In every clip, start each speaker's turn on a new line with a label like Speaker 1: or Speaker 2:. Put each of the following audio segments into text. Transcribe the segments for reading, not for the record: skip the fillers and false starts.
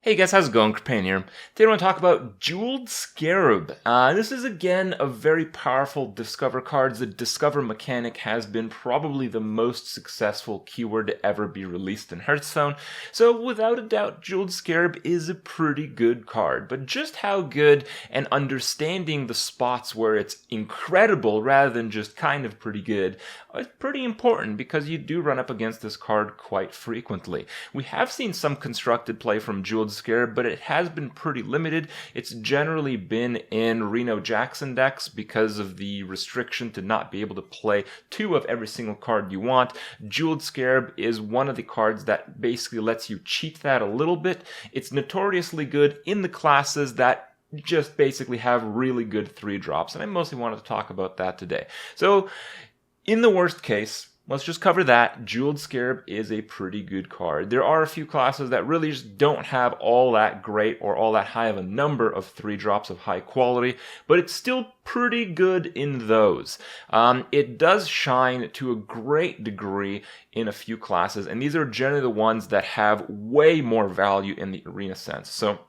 Speaker 1: Hey guys, how's it going? Kripp here. Today I want to talk about Jeweled Scarab. This is again a very powerful Discover card. The Discover mechanic has been probably the most successful keyword to ever be released in Hearthstone. So without a doubt, Jeweled Scarab is a pretty good card. But just how good and understanding the spots where it's incredible rather than just kind of pretty good is pretty important because you do run up against this card quite frequently. We have seen some constructed play from Jeweled Scarab, but it has been pretty limited. It's generally been in Reno Jackson decks because of the restriction to not be able to play two of every single card you want. Jeweled Scarab is one of the cards that basically lets you cheat that a little bit. It's notoriously good in the classes that just basically have really good 3-drops, and I mostly wanted to talk about that today. So, in the worst case, let's just cover that. Jeweled Scarab is a pretty good card. There are a few classes that really just don't have all that great or all that high of a number of 3-drops of high quality, but it's still pretty good in those. It does shine to a great degree in a few classes, and these are generally the ones that have way more value in the arena sense. So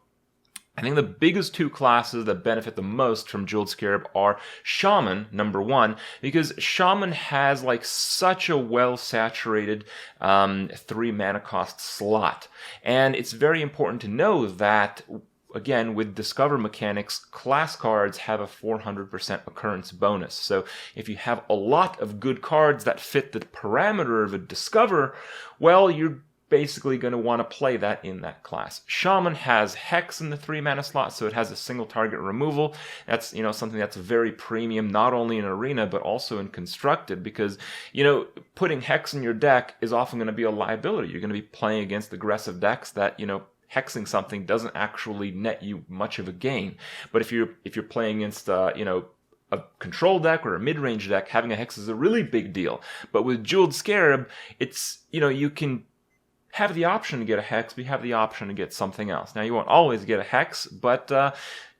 Speaker 1: I think the biggest two classes that benefit the most from Jeweled Scarab are Shaman, number one, because Shaman has like such a well-saturated 3 mana cost slot. And it's very important to know that, again, with Discover mechanics, class cards have a 400% occurrence bonus. So if you have a lot of good cards that fit the parameter of a Discover, well, you're basically going to want to play that in that class. Shaman has Hex in the 3 mana slot, so it has a single target removal. That's, something that's very premium, not only in Arena, but also in Constructed, because, putting Hex in your deck is often going to be a liability. You're going to be playing against aggressive decks that, hexing something doesn't actually net you much of a gain. But if you're playing against, a control deck or a mid-range deck, having a Hex is a really big deal. But with Jeweled Scarab, it's, you can have the option to get a Hex, but you have the option to get something else. Now, you won't always get a Hex, but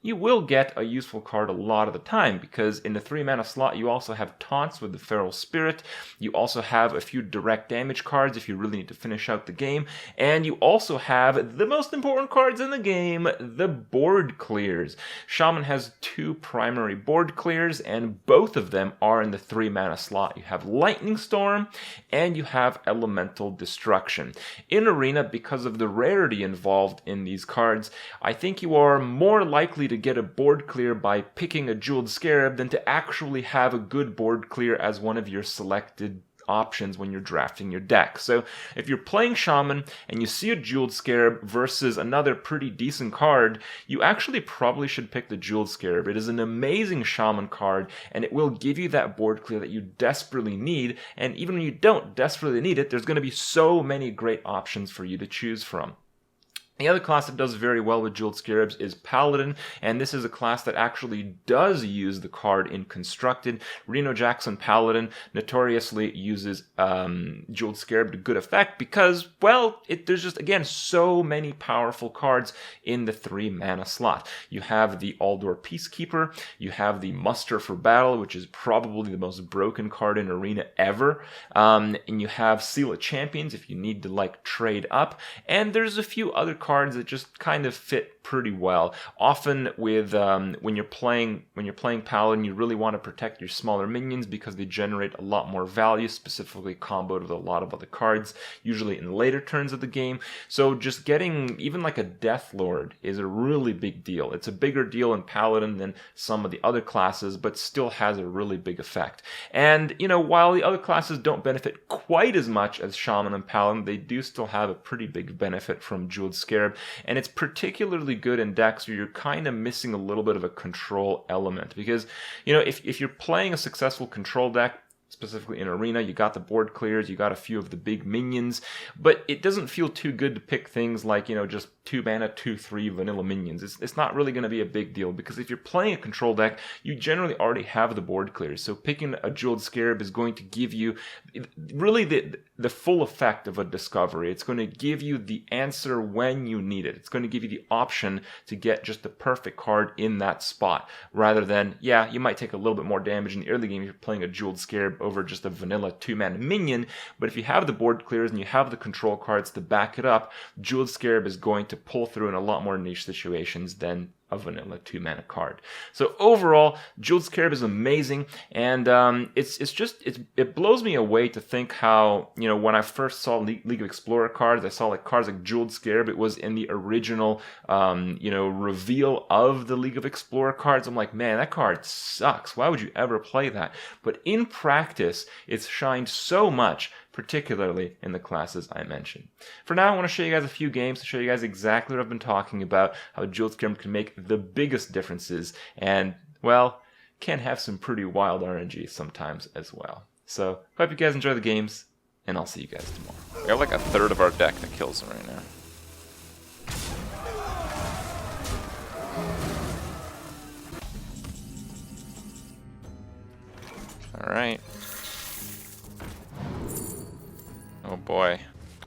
Speaker 1: you will get a useful card a lot of the time, because in the 3 mana slot, you also have Taunts with the Feral Spirit. You also have a few direct damage cards if you really need to finish out the game. And you also have the most important cards in the game, the board clears. Shaman has 2 primary board clears, and both of them are in the 3 mana slot. You have Lightning Storm, and you have Elemental Destruction. In Arena, because of the rarity involved in these cards, I think you are more likely to get a board clear by picking a Jeweled Scarab than to actually have a good board clear as one of your selected options when you're drafting your deck. So if you're playing Shaman and you see a Jeweled Scarab versus another pretty decent card, you actually probably should pick the Jeweled Scarab. It is an amazing Shaman card, and it will give you that board clear that you desperately need, and even when you don't desperately need it, there's going to be so many great options for you to choose from. The other class that does very well with Jeweled Scarabs is Paladin, and this is a class that actually does use the card in Constructed. Reno Jackson Paladin notoriously uses Jeweled Scarab to good effect because, well, there's just, again, so many powerful cards in the 3 mana slot. You have the Aldor Peacekeeper, you have the Muster for Battle, which is probably the most broken card in Arena ever, and you have Seal of Champions if you need to, trade up, and there's a few other cards that just kind of fit pretty well. Often with when you're playing Paladin, you really want to protect your smaller minions because they generate a lot more value, specifically comboed with a lot of other cards, usually in later turns of the game. So just getting even like a Death Lord is a really big deal. It's a bigger deal in Paladin than some of the other classes, but still has a really big effect. And while the other classes don't benefit quite as much as Shaman and Paladin, they do still have a pretty big benefit from Jeweled Scarab, and it's particularly good in decks where you're kind of missing a little bit of a control element, because if you're playing a successful control deck, specifically in Arena, you got the board clears, you got a few of the big minions, but it doesn't feel too good to pick things like, just 2 mana, 2/3 vanilla minions. It's not really going to be a big deal, because if you're playing a control deck, you generally already have the board clears. So picking a Jeweled Scarab is going to give you really the full effect of a discovery. It's going to give you the answer when you need it. It's going to give you the option to get just the perfect card in that spot, rather than, you might take a little bit more damage in the early game if you're playing a Jeweled Scarab, Scarab over just a vanilla 2-mana minion, but if you have the board clears and you have the control cards to back it up, Jeweled Scarab is going to pull through in a lot more niche situations than a vanilla 2-mana card. So overall, Jeweled Scarab is amazing, and it blows me away to think how, you know, when I first saw League of Explorer cards, I saw like cards like Jeweled Scarab. It was in the original, you know, reveal of the League of Explorer cards. I'm like, man, that card sucks. Why would you ever play that? But in practice, it's shined so much, particularly in the classes I mentioned. For now, I want to show you guys a few games to show you guys exactly what I've been talking about, how Jeweled Scarab can make the biggest differences, and, well, can have some pretty wild RNG sometimes as well. So, hope you guys enjoy the games, and I'll see you guys tomorrow.
Speaker 2: We have like a third of our deck that kills him right now. Alright. Oh boy.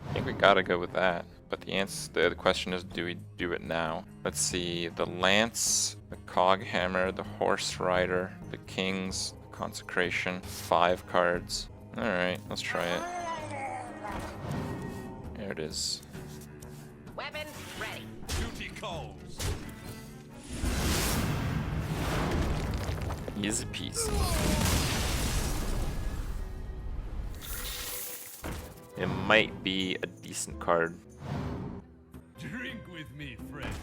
Speaker 2: I think we gotta go with that. But the question is, do we do it now? Let's see. The Lance, the Cog Hammer, the Horse Rider, the Kings, the Consecration. 5 cards. Alright, let's try it. There it is.
Speaker 3: Weapons ready.
Speaker 4: Duty calls.
Speaker 2: Easy peasy. It might be a decent card.
Speaker 4: Drink with me, friend.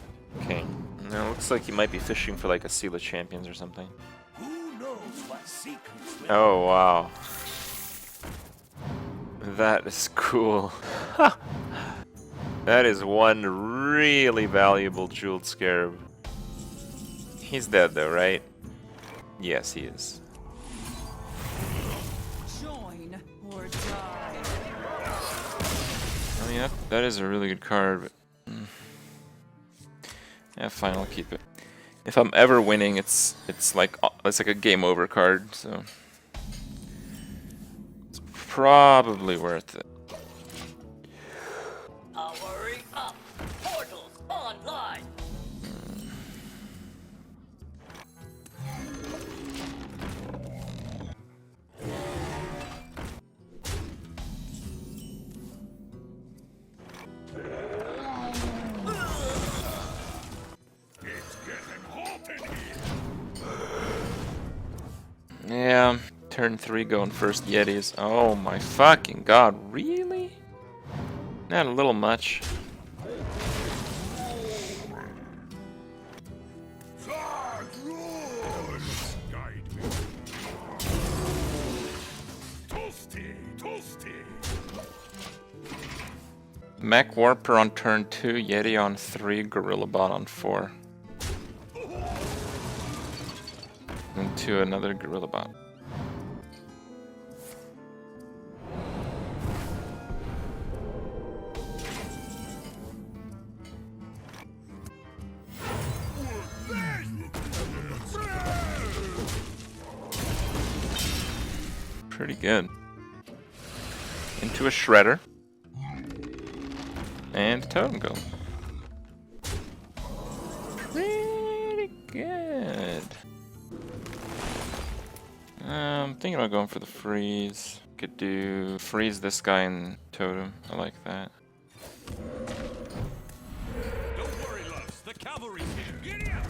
Speaker 2: Okay. Now it looks like he might be fishing for like a Seal of Champions or something.
Speaker 4: Who knows what secrets will
Speaker 2: Oh wow. That is cool. That is one really valuable Jeweled Scarab. He's dead though, right? Yes, he is.
Speaker 5: Join or die.
Speaker 2: I mean, that is a really good card, but yeah, fine, I'll keep it. If I'm ever winning, it's like a game over card, so it's probably worth it.
Speaker 3: Powering up. Portals online.
Speaker 2: Yeah, turn 3 going first Yetis. Oh my fucking god, really? Not a little much.
Speaker 4: guide me. Toasty, toasty.
Speaker 2: Mech Warper on turn 2, Yeti on 3, Gorilla Bot on 4. Into another Gorilla Bot. Pretty good. Into a Shredder. And a Totem Golem. Pretty good. I'm thinking about going for the freeze. Could do freeze this guy and totem. I like that.
Speaker 4: Don't worry, loves. The cavalry's here. Giddy up.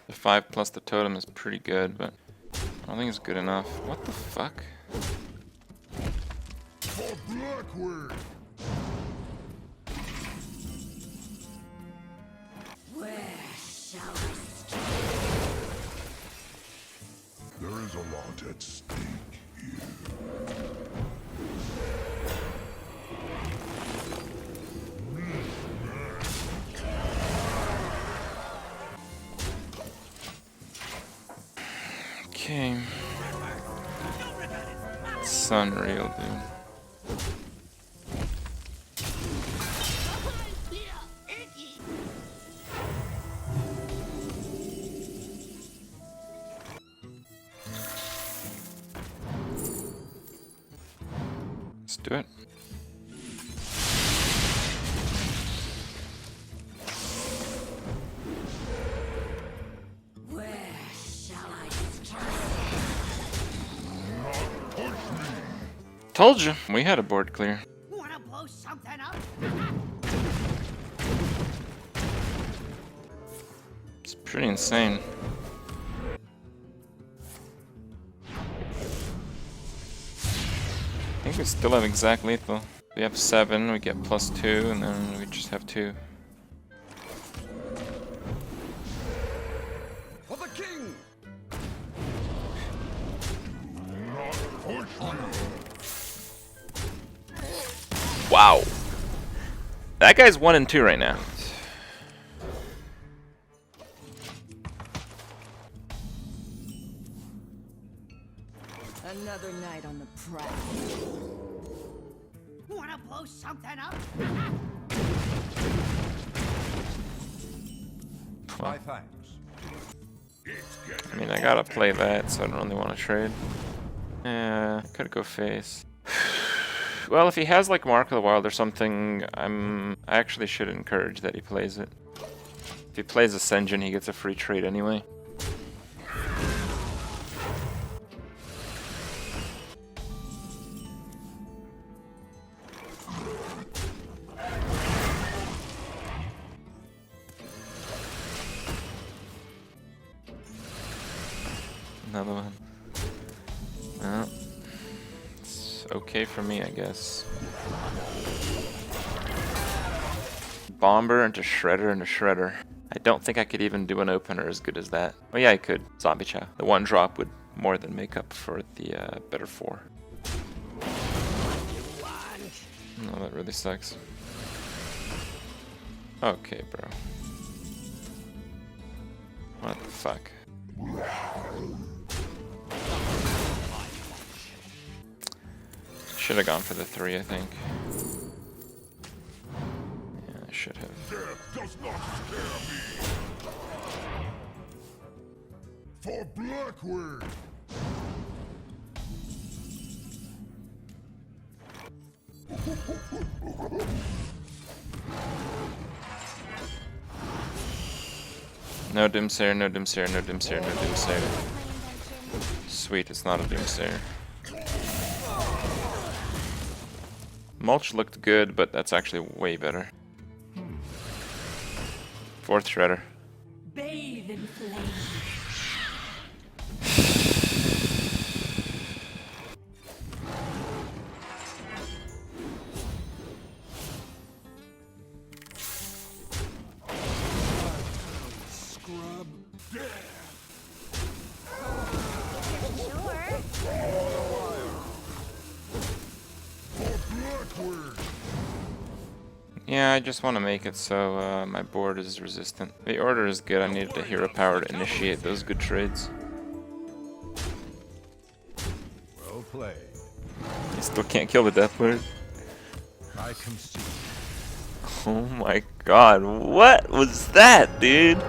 Speaker 2: The 5 plus the totem is pretty good, but I don't think it's good enough. What the fuck?
Speaker 4: For Blackwood.
Speaker 5: Where shall I start?
Speaker 4: There is a lot at stake here.
Speaker 2: Okay. It's unreal, dude. Let's do it.
Speaker 5: Where shall I strike?
Speaker 2: Told you, we had a board clear.
Speaker 5: Wanna blow something up?
Speaker 2: It's pretty insane. I think we still have exact lethal. We have 7, we get +2, and then we just have 2.
Speaker 4: For the king!
Speaker 2: Wow. That guy's 1 and 2 right now.
Speaker 5: Another night on the prowl. Wanna blow something up?
Speaker 4: My thanks.
Speaker 2: I mean, I gotta play that, so I don't really want to trade. Yeah, could go face. Well, if he has like Mark of the Wild or something, I actually should encourage that he plays it. If he plays Ascension, he gets a free trade anyway. Another one. Well, it's okay for me, I guess. Bomber into Shredder into Shredder. I don't think I could even do an opener as good as that. Oh yeah, I could. Zombie Chow. The 1 drop would more than make up for the better 4. No, that really sucks. Okay, bro. What the fuck? Should have gone for the 3, I think. Yeah, I should have.
Speaker 4: Death does not scare me. For Blackwood.
Speaker 2: No Doomsayer, no Doomsayer, no Doomsayer, no Doomsayer. Sweet, it's not a Doomsayer. Mulch looked good, but that's actually way better. 4th Shredder.
Speaker 5: Bathe in flame.
Speaker 4: Scrub. Death. For Blackwood.
Speaker 2: Yeah, I just want to make it so my board is resistant. The order is good, I needed the hero power to initiate those good trades.
Speaker 4: Well played.
Speaker 2: You still can't kill the Death Lord.
Speaker 4: I concede.
Speaker 2: Oh my god, what was that, dude?